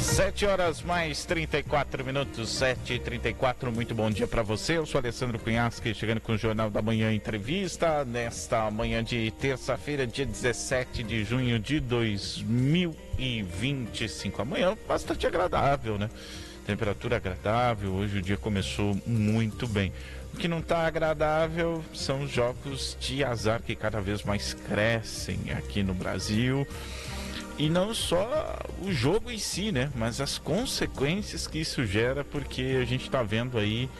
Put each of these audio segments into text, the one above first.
7 horas mais 34 minutos, 7h34, muito bom dia para você. Eu sou Alessandro Cunhasque, chegando com o Jornal da Manhã Entrevista, nesta manhã de terça-feira, dia 17 de junho de 2025. Amanhã bastante agradável, né? Temperatura agradável, hoje o dia começou muito bem. O que não está agradável são os jogos de azar que cada vez mais crescem aqui no Brasil. E não só o jogo em si, né? Mas as consequências que isso gera, porque a gente está vendo aí,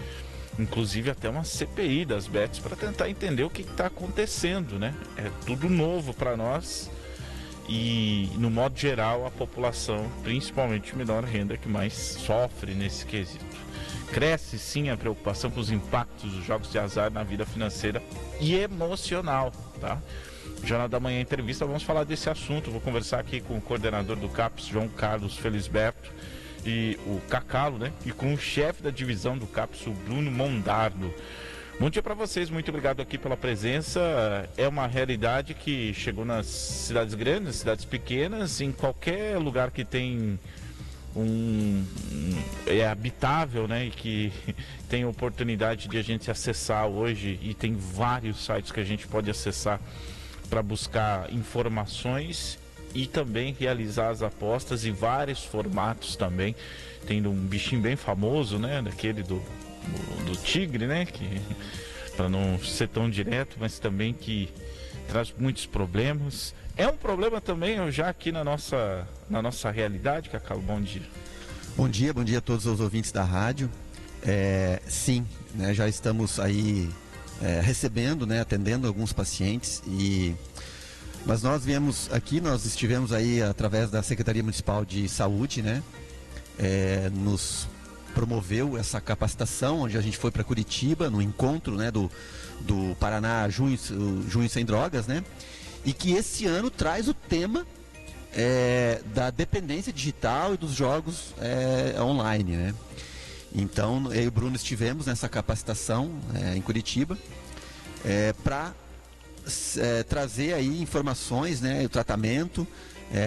inclusive até uma CPI das bets para tentar entender o que está acontecendo, né? É tudo novo para nós e, no modo geral, a população, principalmente menor renda, que mais sofre nesse quesito. Cresce sim a preocupação com os impactos dos jogos de azar na vida financeira e emocional, tá? Jornal da Manhã Entrevista, vamos falar desse assunto. Vou conversar aqui com o coordenador do CAPES, João Carlos Felisberto, e o Cacalo, né? E com o chefe da divisão do CAPES, o Bruno Mondardo. Bom dia para vocês, muito obrigado aqui pela presença. É uma realidade que chegou nas cidades grandes, nas cidades pequenas, em qualquer lugar que tem é habitável, né? E que tem oportunidade de a gente acessar hoje, e tem vários sites que a gente pode acessar para buscar informações e também realizar as apostas em vários formatos também. Tem um bichinho bem famoso, né, daquele do tigre, né, que para não ser tão direto, mas também que traz muitos problemas. É um problema também já aqui na nossa realidade, Cacau. Bom dia. Bom dia a todos os ouvintes da rádio. Sim, né, já estamos aí recebendo, né, atendendo alguns pacientes, mas nós estivemos aí através da Secretaria Municipal de Saúde, né, nos promoveu essa capacitação, onde a gente foi para Curitiba, no encontro, né, do Paraná Junho Sem Drogas, né, e que esse ano traz o tema da dependência digital e dos jogos online, né. Então, eu e o Bruno estivemos nessa capacitação em Curitiba para trazer aí informações, né, o tratamento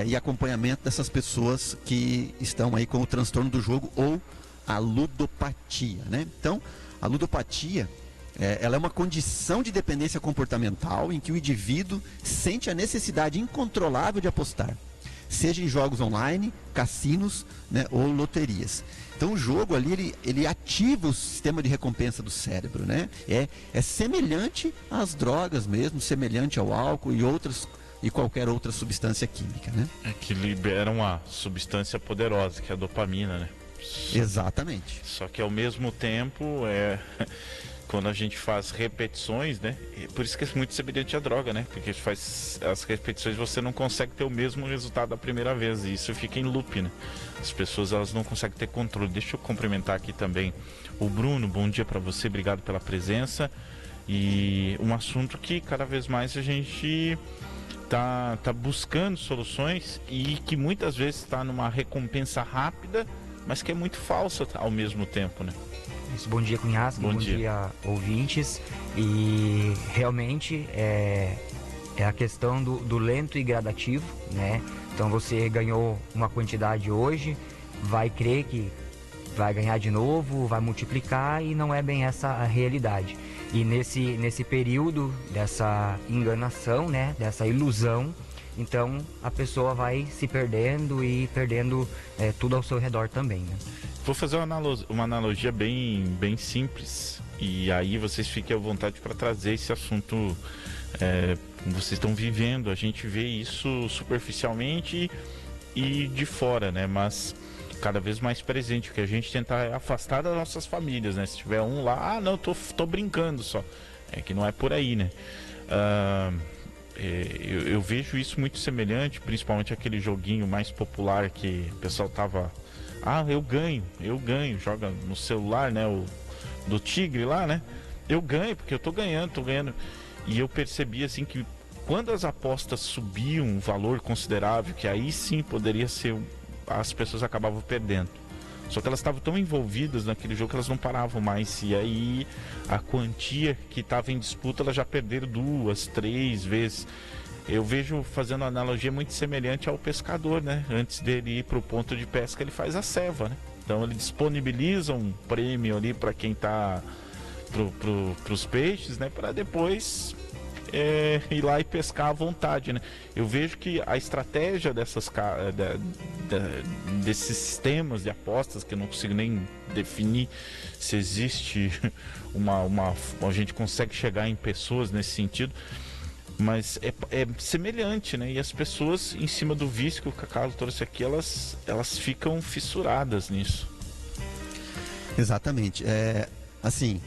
e acompanhamento dessas pessoas que estão aí com o transtorno do jogo ou a ludopatia, né? Então, a ludopatia ela é uma condição de dependência comportamental em que o indivíduo sente a necessidade incontrolável de apostar, seja em jogos online, cassinos, né, ou loterias. Então o jogo ali, ele ativa o sistema de recompensa do cérebro, né? É semelhante às drogas mesmo, semelhante ao álcool e qualquer outra substância química, né? Que libera uma substância poderosa, que é a dopamina, né? Exatamente. Só que ao mesmo tempo, quando a gente faz repetições, né? Por isso que é muito semelhante à droga, né? Porque a gente faz as repetições, você não consegue ter o mesmo resultado da primeira vez, e isso fica em loop, né? As pessoas, elas não conseguem ter controle. Deixa eu cumprimentar aqui também o Bruno. Bom dia para você, obrigado pela presença. E um assunto que cada vez mais a gente tá buscando soluções, e que muitas vezes está numa recompensa rápida, mas que é muito falsa ao mesmo tempo, né? Isso, bom dia, Cunhasque, bom dia, ouvintes. E realmente é a questão do lento e gradativo, né? Então você ganhou uma quantidade hoje, vai crer que vai ganhar de novo, vai multiplicar, e não é bem essa a realidade. E nesse período dessa enganação, né, dessa ilusão, então a pessoa vai se perdendo e perdendo tudo ao seu redor também, né? Vou fazer uma analogia bem simples, e aí vocês fiquem à vontade para trazer esse assunto. Vocês estão vivendo, a gente vê isso superficialmente e de fora, né? Mas cada vez mais presente, o que a gente tenta afastar das nossas famílias, né? Se tiver um lá, não, tô brincando só. É que não é por aí, né? Eu vejo isso muito semelhante, principalmente aquele joguinho mais popular que o pessoal tava... eu ganho, joga no celular, né? O do tigre lá, né? Eu ganho, porque eu tô ganhando. E eu percebi assim que quando as apostas subiam um valor considerável, que aí sim poderia ser, as pessoas acabavam perdendo. Só que elas estavam tão envolvidas naquele jogo que elas não paravam mais. E aí a quantia que estava em disputa, elas já perderam 2, 3 vezes. Eu vejo, fazendo uma analogia muito semelhante ao pescador, né? Antes dele ir para o ponto de pesca, ele faz a ceva, né? Então ele disponibiliza um prêmio ali para quem tá para os peixes, né? Para depois ir lá e pescar à vontade, né? Eu vejo que a estratégia desses sistemas de apostas, que eu não consigo nem definir se existe a gente consegue chegar em pessoas nesse sentido, mas é semelhante, né? E as pessoas, em cima do vício que o Cacau trouxe aqui, elas ficam fissuradas nisso. Exatamente. Assim,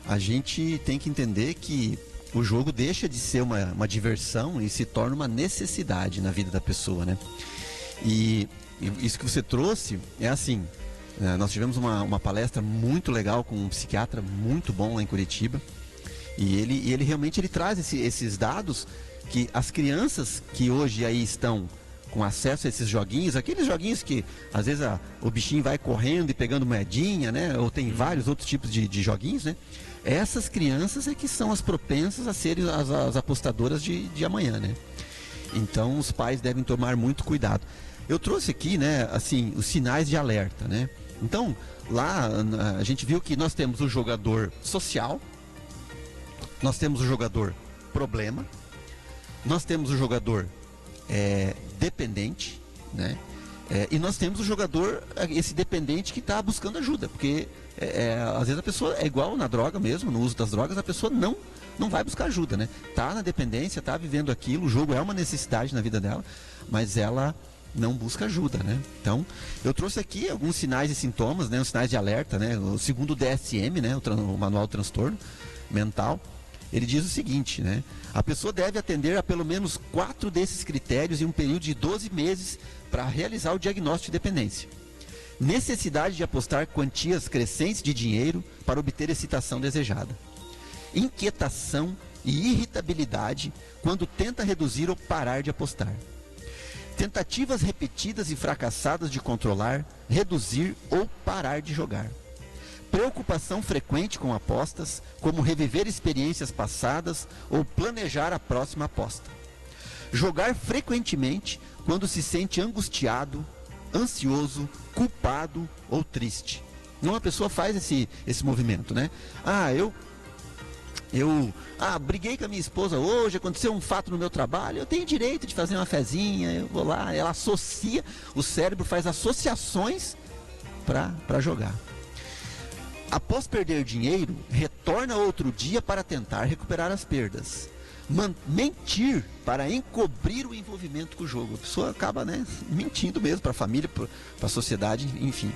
a gente tem que entender que o jogo deixa de ser uma diversão e se torna uma necessidade na vida da pessoa, né? E isso que você trouxe é assim, nós tivemos uma palestra muito legal com um psiquiatra muito bom lá em Curitiba, e ele realmente traz esses dados que as crianças que hoje aí estão com acesso a esses joguinhos, aqueles joguinhos que às vezes o bichinho vai correndo e pegando moedinha, né? Ou tem vários outros tipos de joguinhos, né? Essas crianças é que são as propensas a serem as apostadoras de amanhã, né? Então os pais devem tomar muito cuidado. Eu trouxe aqui, né, assim, os sinais de alerta, né? Então, lá a gente viu que nós temos o jogador social, nós temos o jogador problema, nós temos o jogador dependente, né? E nós temos o jogador, esse dependente que está buscando ajuda, porque às vezes a pessoa é igual na droga mesmo, no uso das drogas, a pessoa não vai buscar ajuda, né? Tá na dependência, tá vivendo aquilo, o jogo é uma necessidade na vida dela, mas ela não busca ajuda, né? Então, eu trouxe aqui alguns sinais e sintomas, né? Os sinais de alerta, né? Segundo o DSM, né? O Manual do Transtorno Mental, ele diz o seguinte, né? A pessoa deve atender a pelo menos 4 desses critérios em um período de 12 meses para realizar o diagnóstico de dependência. Necessidade de apostar quantias crescentes de dinheiro para obter excitação desejada. Inquietação e irritabilidade quando tenta reduzir ou parar de apostar. Tentativas repetidas e fracassadas de controlar, reduzir ou parar de jogar. Preocupação frequente com apostas, como reviver experiências passadas ou planejar a próxima aposta. Jogar frequentemente quando se sente angustiado, ansioso, culpado ou triste. Uma pessoa faz esse movimento, né? Eu briguei com a minha esposa hoje, aconteceu um fato no meu trabalho, eu tenho direito de fazer uma fezinha, eu vou lá, ela associa, o cérebro faz associações para jogar. Após perder dinheiro, retorna outro dia para tentar recuperar as perdas. Mentir para encobrir o envolvimento com o jogo. A pessoa acaba, né, mentindo mesmo para a família, para a sociedade, enfim.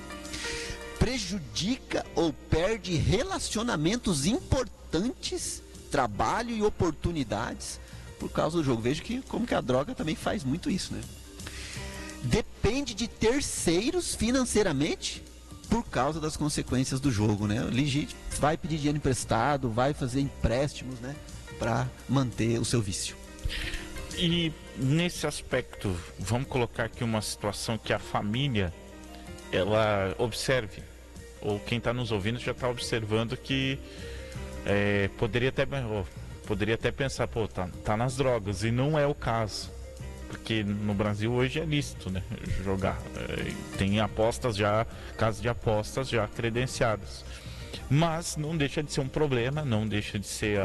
Prejudica ou perde relacionamentos importantes, trabalho e oportunidades por causa do jogo. Veja como que a droga também faz muito isso, né? Depende de terceiros financeiramente por causa das consequências do jogo, né? Vai pedir dinheiro emprestado, vai fazer empréstimos, né, para manter o seu vício. E nesse aspecto, vamos colocar aqui uma situação que a família ela observe, ou quem está nos ouvindo já está observando que poderia até pensar, pô, tá nas drogas, e não é o caso, porque no Brasil hoje é lícito, né, jogar, tem apostas já, casas de apostas já credenciadas, mas não deixa de ser um problema, não deixa de ser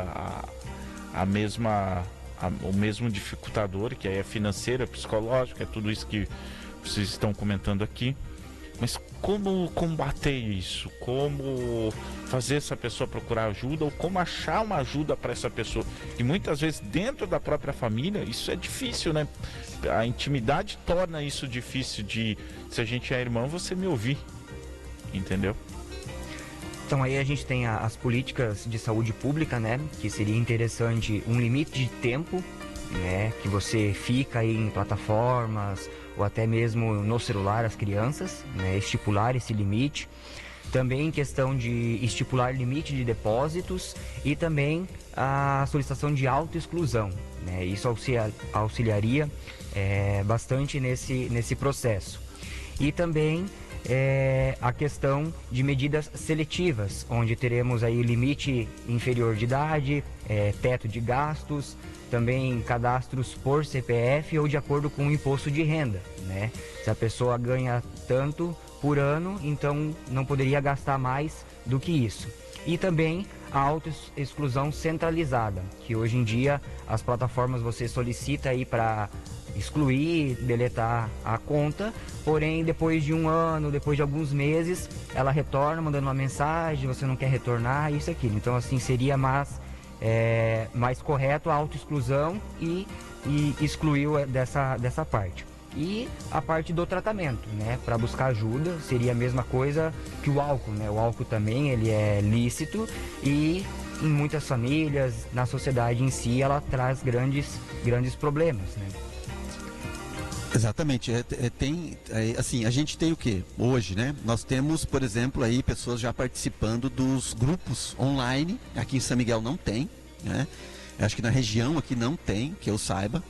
o mesmo dificultador, que é financeiro, é psicológico, é tudo isso que vocês estão comentando aqui. Mas como combater isso? Como fazer essa pessoa procurar ajuda, ou como achar uma ajuda para essa pessoa? E muitas vezes dentro da própria família isso é difícil, né? A intimidade torna isso difícil se a gente é irmão, você me ouvir, entendeu? Então aí a gente tem as políticas de saúde pública, né? Que seria interessante um limite de tempo, né? Que você fica aí em plataformas ou até mesmo no celular as crianças, né? Estipular esse limite. Também questão de estipular limite de depósitos e também a solicitação de autoexclusão, né? Isso auxiliaria bastante nesse processo. E também a questão de medidas seletivas, onde teremos aí limite inferior de idade, teto de gastos, também cadastros por CPF ou de acordo com o imposto de renda, né? Se a pessoa ganha tanto por ano, então não poderia gastar mais do que isso. E também a autoexclusão centralizada, que hoje em dia as plataformas você solicita aí para excluir, deletar a conta, porém depois de um ano, depois de alguns meses, ela retorna mandando uma mensagem, você não quer retornar, isso e aquilo. Então assim seria mais correto a autoexclusão e excluir dessa parte. E a parte do tratamento, né? Para buscar ajuda, seria a mesma coisa que o álcool, né? O álcool também, ele é lícito e em muitas famílias, na sociedade em si, ela traz grandes problemas, né? Exatamente. Assim, a gente tem o quê? Hoje, né? Nós temos, por exemplo, aí pessoas já participando dos grupos online. Aqui em São Miguel não tem, né? Acho que na região aqui não tem, que eu saiba.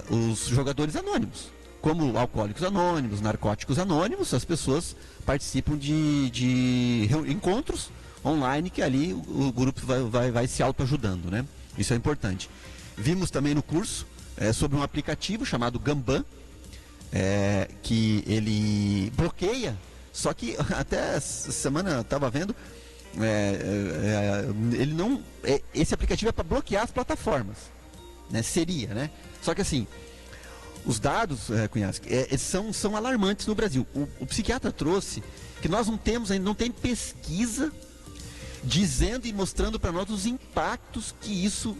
Os jogadores anônimos, como Alcoólicos Anônimos, Narcóticos Anônimos, as pessoas participam de encontros online que ali o grupo vai se autoajudando, né? Isso é importante. Vimos também no curso sobre um aplicativo chamado Gamban, que ele bloqueia, só que até essa semana eu estava vendo, ele não, esse aplicativo é para bloquear as plataformas, né? Seria, né? Só que assim, os dados, Cunhasque, são alarmantes no Brasil. O psiquiatra trouxe que nós não tem pesquisa dizendo e mostrando para nós os impactos que isso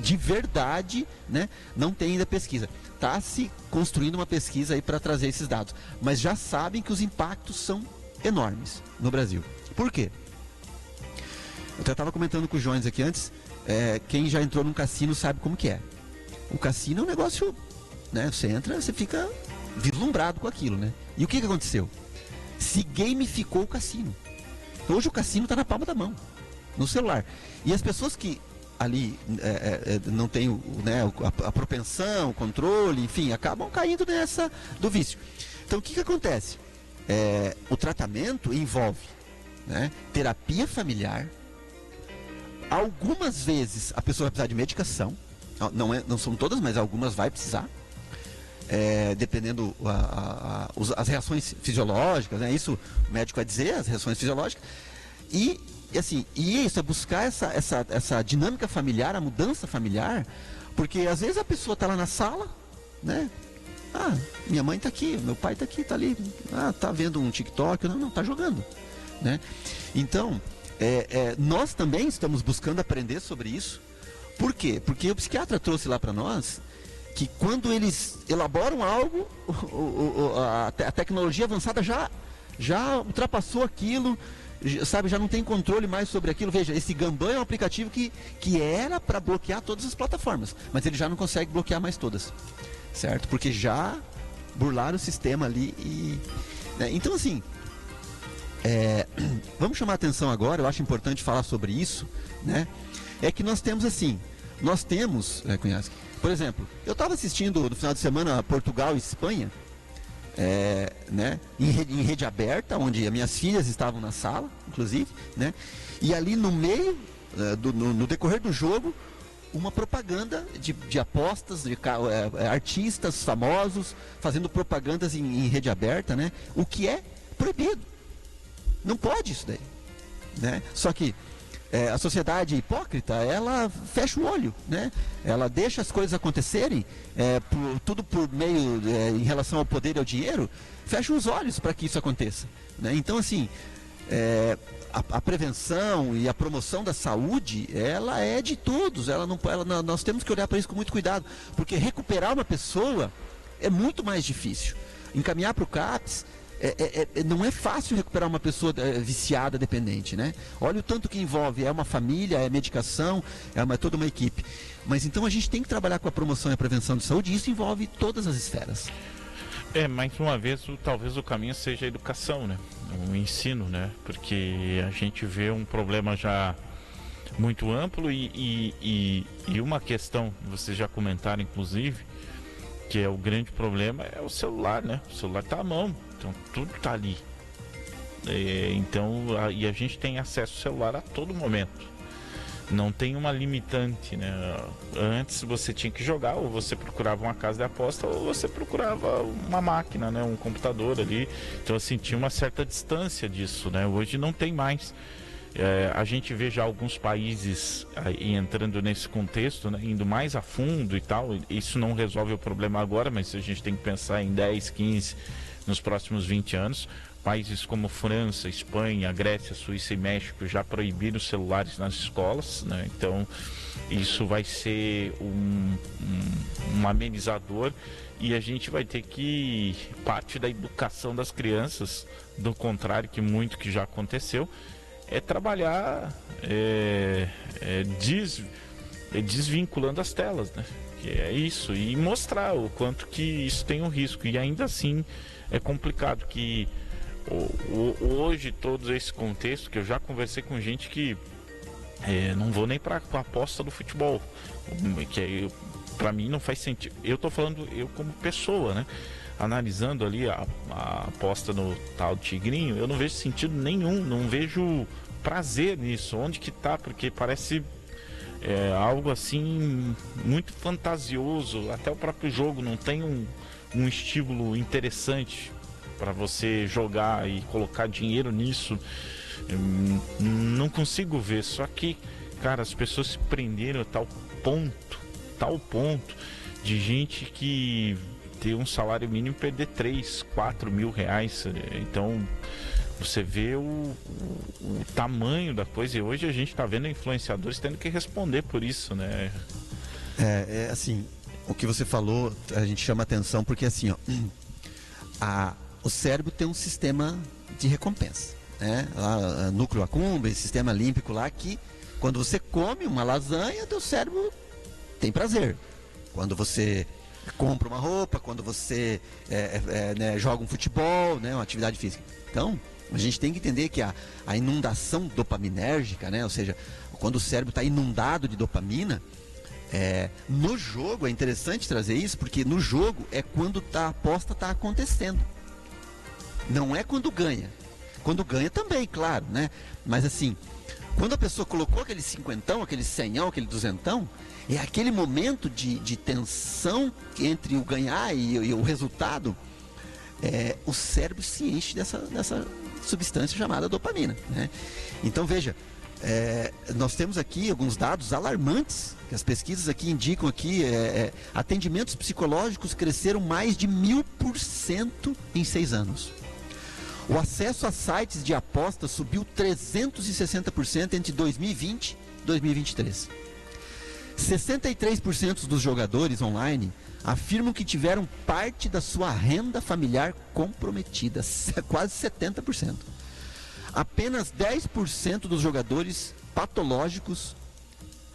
de verdade, né? Não tem ainda pesquisa. Está se construindo uma pesquisa aí para trazer esses dados, mas já sabem que os impactos são enormes no Brasil. Por quê? Eu até estava comentando com o Jones aqui antes, quem já entrou num cassino sabe como que é. O cassino é um negócio, né? Você entra, você fica vislumbrado com aquilo, né? E o que aconteceu? Se gamificou o cassino. Hoje o cassino está na palma da mão, no celular. E as pessoas que ali não têm, né, a propensão, o controle, enfim, acabam caindo nessa do vício. Então o que acontece? O tratamento envolve, né, terapia familiar. Algumas vezes a pessoa vai precisar de medicação. Não são todas, mas algumas vai precisar. Dependendo as reações fisiológicas, né? Isso o médico vai dizer, as reações fisiológicas. E isso é buscar essa dinâmica familiar, a mudança familiar, porque às vezes a pessoa está lá na sala, né? Minha mãe está aqui, meu pai está aqui, está ali, está vendo um TikTok, não, está jogando, né? Então, nós também estamos buscando aprender sobre isso. Por quê? Porque o psiquiatra trouxe lá para nós que quando eles elaboram algo, a tecnologia avançada já ultrapassou aquilo, sabe, já não tem controle mais sobre aquilo. Veja, esse Gamban é um aplicativo que era para bloquear todas as plataformas, mas ele já não consegue bloquear mais todas, certo? Porque já burlaram o sistema ali né? Então assim, vamos chamar a atenção agora, eu acho importante falar sobre isso, né? É que nós temos Cunhasque, por exemplo, eu estava assistindo no final de semana Portugal e Espanha, né, em rede aberta, onde as minhas filhas estavam na sala, inclusive, né, e ali no meio, no decorrer do jogo, uma propaganda de apostas, de artistas famosos fazendo propagandas em rede aberta, né, o que é proibido. Não pode isso daí, né? Só que a sociedade hipócrita, ela fecha o olho, né? Ela deixa as coisas acontecerem, tudo por meio, em relação ao poder e ao dinheiro, fecha os olhos para que isso aconteça, né? Então, assim, a prevenção e a promoção da saúde, ela é de todos, nós temos que olhar para isso com muito cuidado, porque recuperar uma pessoa é muito mais difícil. Encaminhar para o CAPS, não é fácil recuperar uma pessoa viciada, dependente, né? Olha o tanto que envolve, é uma família, é medicação, toda uma equipe. Mas então a gente tem que trabalhar com a promoção e a prevenção de saúde, e isso envolve todas as esferas. Mais uma vez, talvez o caminho seja a educação, né? O ensino, né? Porque a gente vê um problema já muito amplo e uma questão, vocês já comentaram inclusive, que é o grande problema, é o celular, né? O celular tá à mão, então tudo tá ali. Então, e a gente tem acesso ao celular a todo momento. Não tem uma limitante, né? Antes você tinha que jogar, ou você procurava uma casa de aposta, ou você procurava uma máquina, né? Um computador ali. Então, assim, tinha uma certa distância disso, né? Hoje não tem mais. A gente vê já alguns países entrando nesse contexto, né? Indo mais a fundo e tal. Isso não resolve o problema agora, mas a gente tem que pensar em 10, 15, nos próximos 20 anos. Países como França, Espanha, Grécia, Suíça e México já proibiram os celulares nas escolas, né? Então isso vai ser um amenizador, e a gente vai ter que, parte da educação das crianças, do contrário que muito que já aconteceu, é trabalhar desvinculando as telas, né? Que é isso, e mostrar o quanto que isso tem um risco, e ainda assim é complicado que hoje todo esse contexto, que eu já conversei com gente que não vou nem para a aposta do futebol, que para mim não faz sentido. Eu tô falando eu como pessoa, né? Analisando ali a aposta no tal Tigrinho, eu não vejo sentido nenhum, não vejo prazer nisso. Onde que tá? Porque parece algo assim muito fantasioso. Até o próprio jogo não tem um estímulo interessante para você jogar e colocar dinheiro nisso. Não consigo ver. Só que, cara, as pessoas se prenderam a tal ponto de gente que ter um salário mínimo e perder 3, 4 mil reais. Então você vê o tamanho da coisa, e hoje a gente está vendo influenciadores tendo que responder por isso, né? Assim, o que você falou, a gente chama atenção porque assim, ó, o cérebro tem um sistema de recompensa, né? Lá, núcleo accumbens, sistema límbico lá, que quando você come uma lasanha, teu cérebro tem prazer. Quando você compra uma roupa, quando você né, joga um futebol, né, uma atividade física. Então, a gente tem que entender que a inundação dopaminérgica, né, ou seja, quando o cérebro está inundado de dopamina, no jogo é interessante trazer isso, porque no jogo é quando a aposta está acontecendo. Não é quando ganha. Quando ganha também, claro, né? Mas assim, quando a pessoa colocou aquele cinquentão, aquele cenhão, aquele duzentão, é aquele momento de tensão entre o ganhar e o resultado. O cérebro se enche dessa substância chamada dopamina, né? Então veja, nós temos aqui alguns dados alarmantes, que as pesquisas aqui indicam aqui, atendimentos psicológicos cresceram mais de 1000% em 6 anos. O acesso a sites de apostas subiu 360% entre 2020 e 2023. 63% dos jogadores online afirmam que tiveram parte da sua renda familiar comprometida, quase 70%. Apenas 10% dos jogadores patológicos,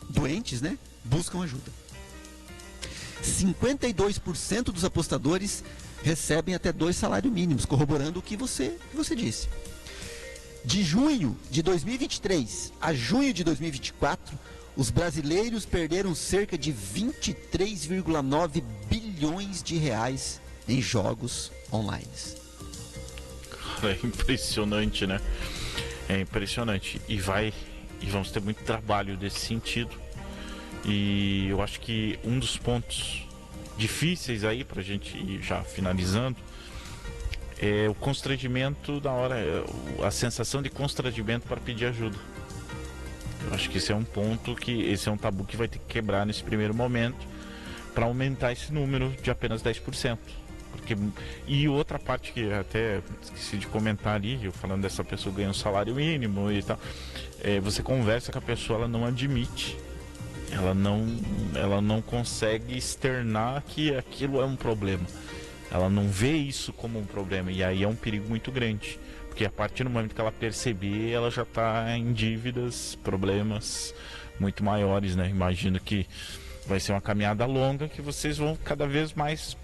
doentes, né, buscam ajuda. 52% dos apostadores recebem até 2 salários mínimos, corroborando o que você disse. De junho de 2023 a junho de 2024, os brasileiros perderam cerca de 23,9 bilhões de reais em jogos online. É impressionante, né? É impressionante. E vamos ter muito trabalho nesse sentido. E eu acho que um dos pontos difíceis aí pra gente ir já finalizando é o constrangimento da hora, a sensação de constrangimento para pedir ajuda. Eu acho que esse é um ponto esse é um tabu que vai ter que quebrar nesse primeiro momento para aumentar esse número de apenas 10%. E outra parte que até esqueci de comentar ali, eu falando dessa pessoa ganhando salário mínimo e tal, você conversa com a pessoa, ela não admite, ela não consegue externar que aquilo é um problema, ela não vê isso como um problema, e aí é um perigo muito grande, porque a partir do momento que ela perceber, ela já está em dívidas, problemas muito maiores, né? Imagino que vai ser uma caminhada longa, que vocês vão cada vez mais.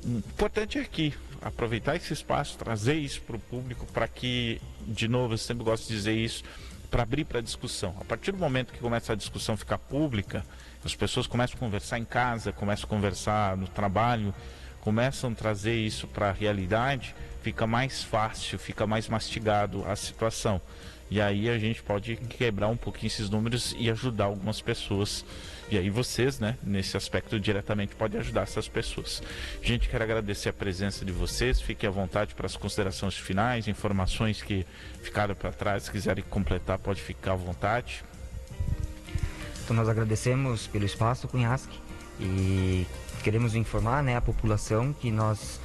O importante é aqui aproveitar esse espaço, trazer isso para o público, para que, de novo, eu sempre gosto de dizer isso, para abrir para a discussão. A partir do momento que começa a discussão ficar pública, As pessoas começam a conversar em casa, começam a conversar no trabalho, começam a trazer isso para a realidade, fica mais fácil, fica mais mastigado a situação. E aí a gente pode quebrar um pouquinho esses números e ajudar algumas pessoas. E aí vocês, né, nesse aspecto diretamente podem ajudar essas pessoas. Gente, quero agradecer a presença de vocês. Fiquem à vontade para as considerações finais, informações que ficaram para trás, se quiserem completar, pode ficar à vontade. Então nós agradecemos pelo espaço, Cunhasque, e queremos informar, né, a população que nós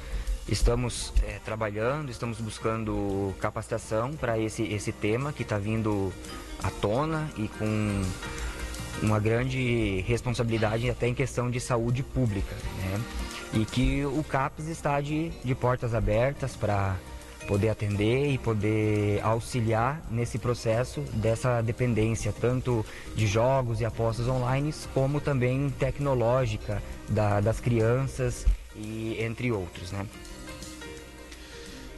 estamos trabalhando, estamos buscando capacitação para esse tema que está vindo à tona e com uma grande responsabilidade até em questão de saúde pública, né? E que o CAPS está de portas abertas para poder atender e poder auxiliar nesse processo dessa dependência, tanto de jogos e apostas online, como também tecnológica das crianças e entre outros, né?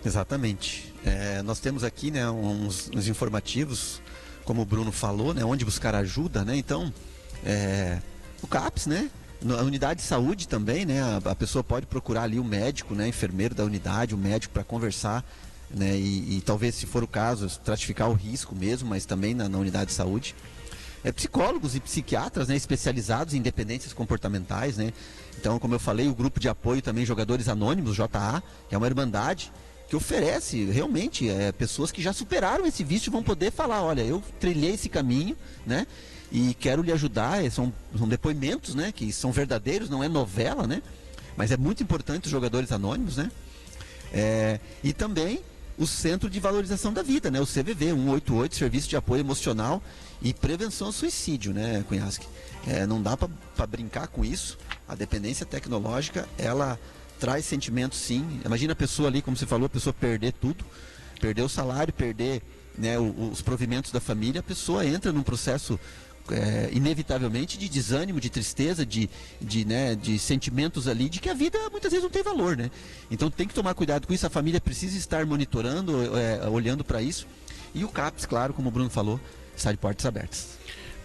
Exatamente. Nós temos aqui, né, uns informativos, como o Bruno falou, né, onde buscar ajuda, né? Então, o CAPS, né? A unidade de saúde também, né? A pessoa pode procurar ali o médico, né? Enfermeiro da unidade, o médico para conversar, né? E talvez, se for o caso, estratificar o risco mesmo, mas também na unidade de saúde. Psicólogos e psiquiatras, né? Especializados em dependências comportamentais, né? Então, como eu falei, o grupo de apoio também Jogadores Anônimos, JA, que é uma irmandade que oferece realmente pessoas que já superaram esse vício e vão poder falar, olha, eu trilhei esse caminho, né? E quero lhe ajudar. São depoimentos, né, que são verdadeiros, não é novela, né? Mas é muito importante os Jogadores Anônimos, né? E também o Centro de Valorização da Vida, né? O CVV 188, Serviço de Apoio Emocional e Prevenção ao Suicídio, né, Cunhasque? Não dá para brincar com isso. A dependência tecnológica, ela traz sentimentos, sim. Imagina a pessoa ali, como você falou, a pessoa perder tudo, perder o salário, perder, né, os provimentos da família. A pessoa entra num processo inevitavelmente de desânimo, de tristeza, de sentimentos ali, de que a vida muitas vezes não tem valor, né? Então tem que tomar cuidado com isso. A família precisa estar monitorando, olhando para isso. E o CAPS, claro, como o Bruno falou, está de portas abertas.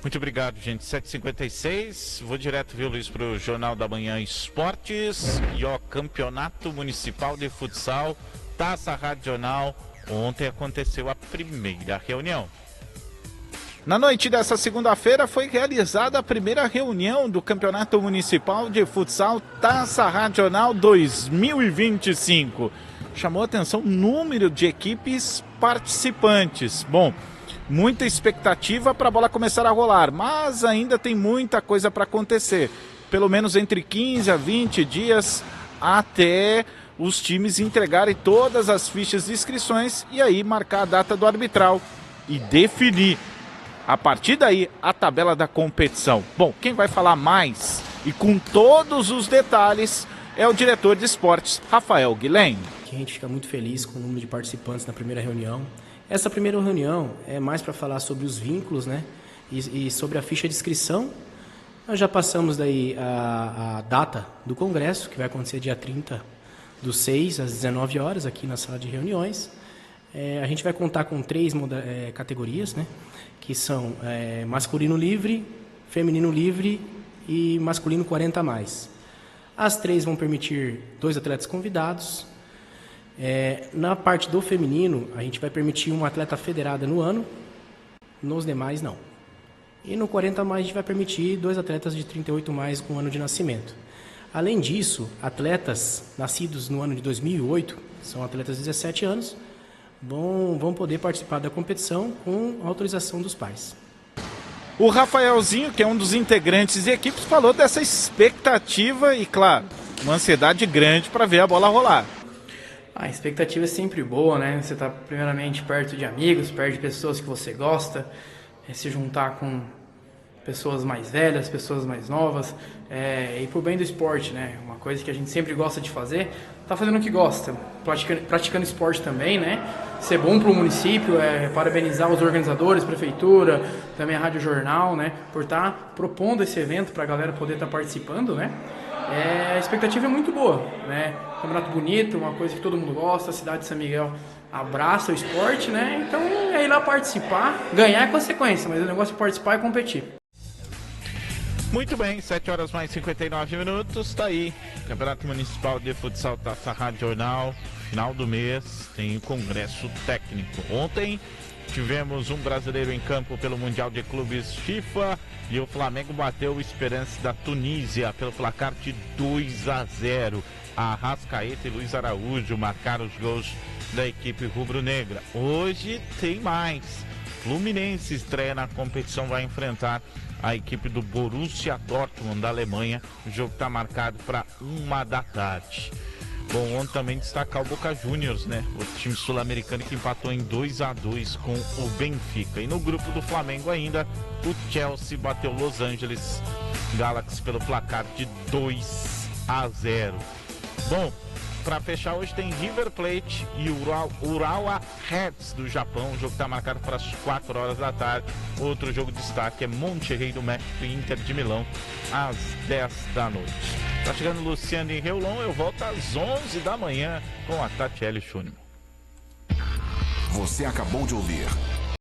Muito obrigado, gente. 7h56, vou direto, viu, Luiz, para o Jornal da Manhã Esportes. E ó, Campeonato Municipal de Futsal, Taça Regional. Ontem aconteceu a primeira reunião. Na noite dessa segunda-feira foi realizada a primeira reunião do Campeonato Municipal de Futsal Taça Regional 2025. Chamou a atenção o número de equipes participantes. Bom, muita expectativa para a bola começar a rolar, mas ainda tem muita coisa para acontecer. Pelo menos entre 15 a 20 dias até os times entregarem todas as fichas de inscrições e aí marcar a data do arbitral e definir, a partir daí, a tabela da competição. Bom, quem vai falar mais e com todos os detalhes é o diretor de esportes, Rafael Guilhem. A gente fica muito feliz com o número de participantes na primeira reunião. Essa primeira reunião é mais para falar sobre os vínculos, né? E sobre a ficha de inscrição. Nós já passamos daí a data do congresso, que vai acontecer dia 30/6 às 19 horas aqui na sala de reuniões. A gente vai contar com 3 categorias, né? Que são masculino livre, feminino livre e masculino 40+. As 3 vão permitir 2 atletas convidados. Na parte do feminino, a gente vai permitir uma atleta federada no ano, nos demais não. E no 40+, a gente vai permitir 2 atletas de 38+ com ano de nascimento. Além disso, atletas nascidos no ano de 2008, são atletas de 17 anos, vão poder participar da competição com autorização dos pais. O Rafaelzinho, que é um dos integrantes da equipe, falou dessa expectativa e, claro, uma ansiedade grande para ver a bola rolar. A expectativa é sempre boa, né? Você está primeiramente perto de amigos, perto de pessoas que você gosta, se juntar com pessoas mais velhas, pessoas mais novas, e por bem do esporte, né? Uma coisa que a gente sempre gosta de fazer, tá fazendo o que gosta, praticando esporte também, né? Ser bom para o município, parabenizar os organizadores, prefeitura, também a Rádio Jornal, né? Por estar propondo esse evento para a galera poder estar participando, né? A expectativa é muito boa, né? Campeonato bonito, uma coisa que todo mundo gosta, a cidade de São Miguel abraça o esporte, né? Então é ir lá participar, ganhar é consequência, mas o negócio é participar e competir. Muito bem, 7 horas mais 59 minutos, tá aí. Campeonato Municipal de Futsal Taça Rádio Jornal, final do mês, tem o congresso técnico. Ontem tivemos um brasileiro em campo pelo Mundial de Clubes FIFA e o Flamengo bateu o Esperance da Tunísia pelo placar de 2-0. Arrascaeta e Luiz Araújo marcaram os gols da equipe rubro-negra. Hoje tem mais. Fluminense estreia na competição, vai enfrentar a equipe do Borussia Dortmund da Alemanha. O jogo está marcado para 1 da tarde. Bom, ontem também destacar o Boca Juniors, né? O time sul-americano que empatou em 2-2 com o Benfica. E no grupo do Flamengo ainda, o Chelsea bateu Los Angeles Galaxy pelo placar de 2-0. Bom, para fechar hoje tem River Plate e Urawa Reds do Japão. O jogo está marcado para as 4 horas da tarde. Outro jogo de destaque é Monterrey do México e Inter de Milão às 10 da noite. Tá chegando Luciano e Reulon, eu volto às 11 da manhã com a Tatiele Júnior. Você acabou de ouvir